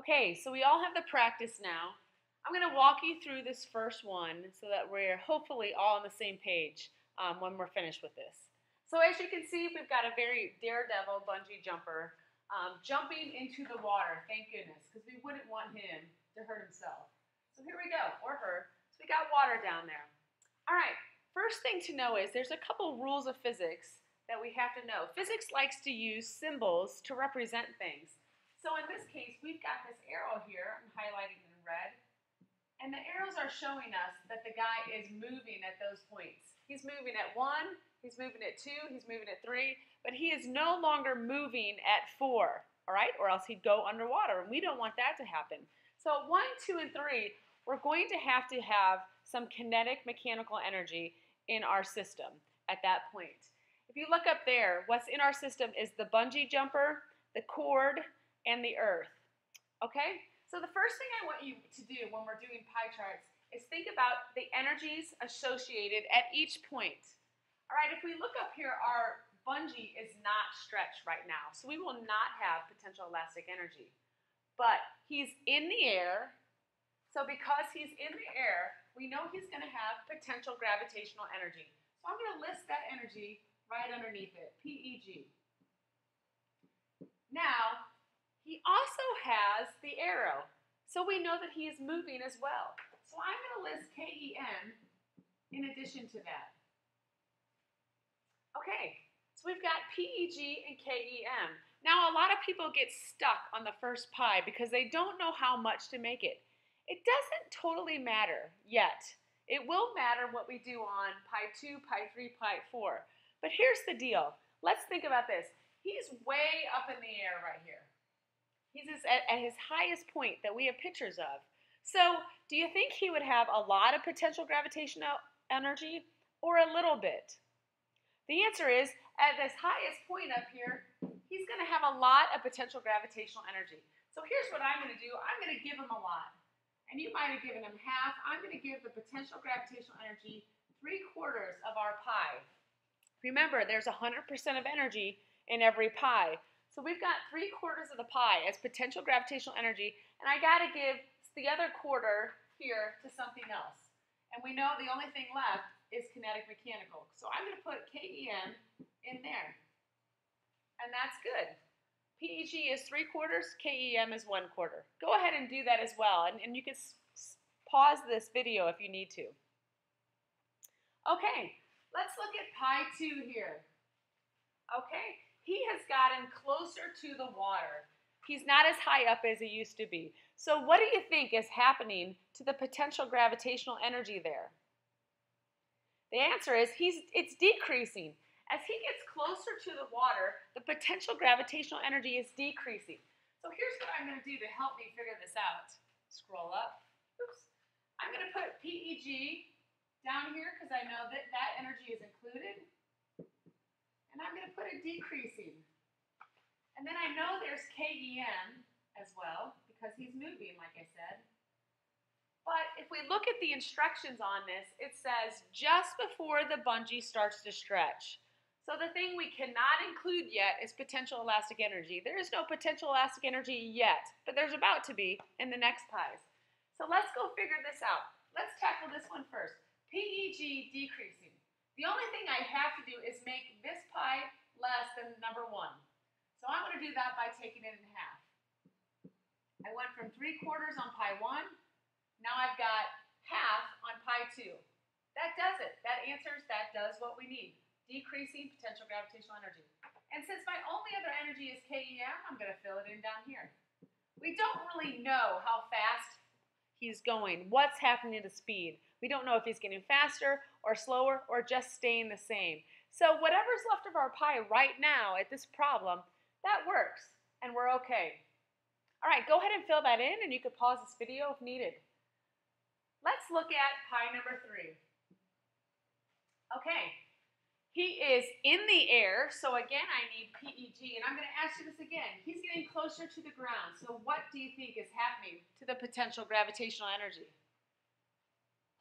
Okay, so we all have the practice now. I'm going to walk you through this first one so that we're hopefully all on the same page when we're finished with this. So as you can see, we've got a very daredevil bungee jumper jumping into the water, thank goodness, because we wouldn't want him to hurt himself. So here we go, or her. So we got water down there. All right, first thing to know is there's a couple rules of physics that we have to know. Physics likes to use symbols to represent things. So in this case, we've got this arrow here, I'm highlighting in red, and the arrows are showing us that the guy is moving at those points. He's moving at 1, he's moving at 2, he's moving at 3, but he is no longer moving at 4, all right? Or else he'd go underwater, and we don't want that to happen. So 1, 2, and 3, we're going to have some kinetic mechanical energy in our system at that point. If you look up there, what's in our system is the bungee jumper, the cord, and the earth. Okay? So the first thing I want you to do when we're doing pie charts is think about the energies associated at each point. All right, if we look up here, our bungee is not stretched right now, so we will not have potential elastic energy. But he's in the air, so because he's in the air, we know he's going to have potential gravitational energy. So I'm going to list that energy right underneath it, PEG. Now, he also has the arrow, so we know that he is moving as well. So I'm going to list KEM in addition to that. Okay, so we've got PEG and KEM. Now, a lot of people get stuck on the first pie because they don't know how much to make it. It doesn't totally matter yet. It will matter what we do on pie 2, pie 3, pie 4. But here's the deal. Let's think about this. He's way up in the air right here. He's at his highest point that we have pictures of. So do you think he would have a lot of potential gravitational energy or a little bit? The answer is, at this highest point up here, he's going to have a lot of potential gravitational energy. So here's what I'm going to do. I'm going to give him a lot. And you might have given him half. I'm going to give the potential gravitational energy 3/4 of our pie. Remember, there's 100% of energy in every pie. So we've got 3/4 of the pie as potential gravitational energy, and I got to give the other quarter here to something else. And we know the only thing left is kinetic mechanical. So I'm going to put KEM in there. And that's good. PEG is 3/4, KEM is 1/4. Go ahead and do that as well, and you can pause this video if you need to. Okay, let's look at pie 2 here. Okay. He has gotten closer to the water. He's not as high up as he used to be. So what do you think is happening to the potential gravitational energy there? The answer is it's decreasing. As he gets closer to the water, the potential gravitational energy is decreasing. So here's what I'm going to do to help me figure this out. Scroll up. Oops. I'm going to put PEG down here because I know that that energy is included. And I'm going to put a decreasing. And then I know there's KEM as well, because he's moving, like I said. But if we look at the instructions on this, it says just before the bungee starts to stretch. So the thing we cannot include yet is potential elastic energy. There is no potential elastic energy yet, but there's about to be in the next pies. So let's go figure this out. Let's tackle this one first. PEG decreasing. The only thing I have to do is make this pie less than number 1. So I'm going to do that by taking it in half. I went from 3/4 on pie 1. Now I've got half on pie 2. That does it. That does what we need. Decreasing potential gravitational energy. And since my only other energy is KEM, I'm going to fill it in down here. We don't really know how fast he's going, what's happening to speed. We don't know if he's getting faster or slower or just staying the same. So whatever's left of our pie right now at this problem, that works, and we're okay. All right, go ahead and fill that in, and you could pause this video if needed. Let's look at pie number 3. Okay, he is in the air, so again I need PEG, and I'm going to ask you this again. He's getting closer to the ground, so what do you think is happening to the potential gravitational energy?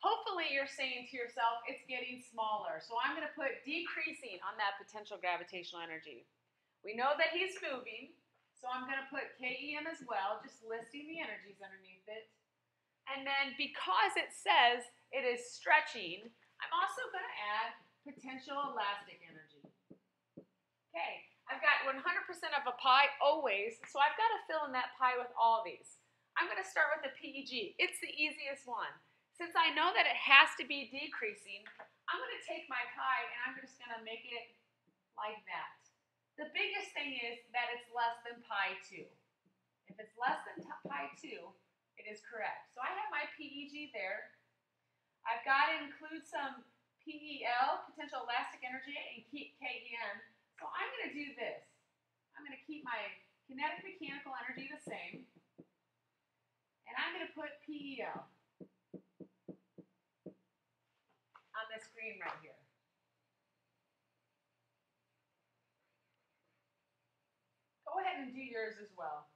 Hopefully you're saying to yourself, it's getting smaller. So I'm going to put decreasing on that potential gravitational energy. We know that he's moving, So I'm going to put KEM as well, just listing the energies underneath it. And then because it says it is stretching, I'm also going to add potential elastic energy. Okay, I've got 100% of a pie always, so I've got to fill in that pie with all these. I'm going to start with the PEG. It's the easiest one. Since I know that it has to be decreasing, I'm going to take my pie and I'm just going to make it like that. The biggest thing is that it's less than pi 2. If it's less than pi 2, it is correct. So I have my PEG there. I've got to include some PEL, potential elastic energy, and keep KEM. So I'm going to do this. I'm going to keep my kinetic mechanical energy the same. And I'm going to put PEL on this screen right here. Go ahead and do yours as well.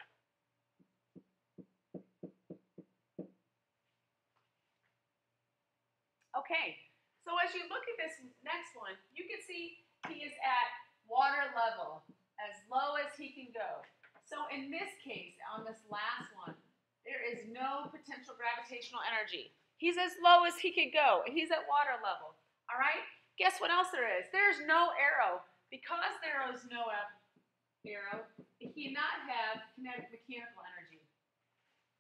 Okay, so as you look at this next one, you can see he is at water level, as low as he can go. So in this case, on this last one, there is no potential gravitational energy. He's as low as he could go. He's at water level. All right? Guess what else there is? There's no arrow. Because there is no arrow, it cannot have kinetic mechanical energy.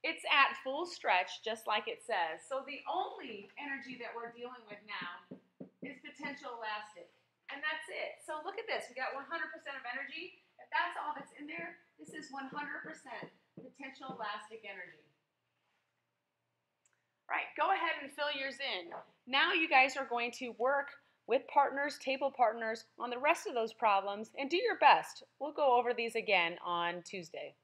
It's at full stretch, just like it says. So the only energy that we're dealing with now is potential elastic. And that's it. So look at this. We got 100% of energy. If that's all that's in there, this is 100% potential elastic energy. All right, go ahead and fill yours in. Now you guys are going to work with partners, table partners, on the rest of those problems and do your best. We'll go over these again on Tuesday.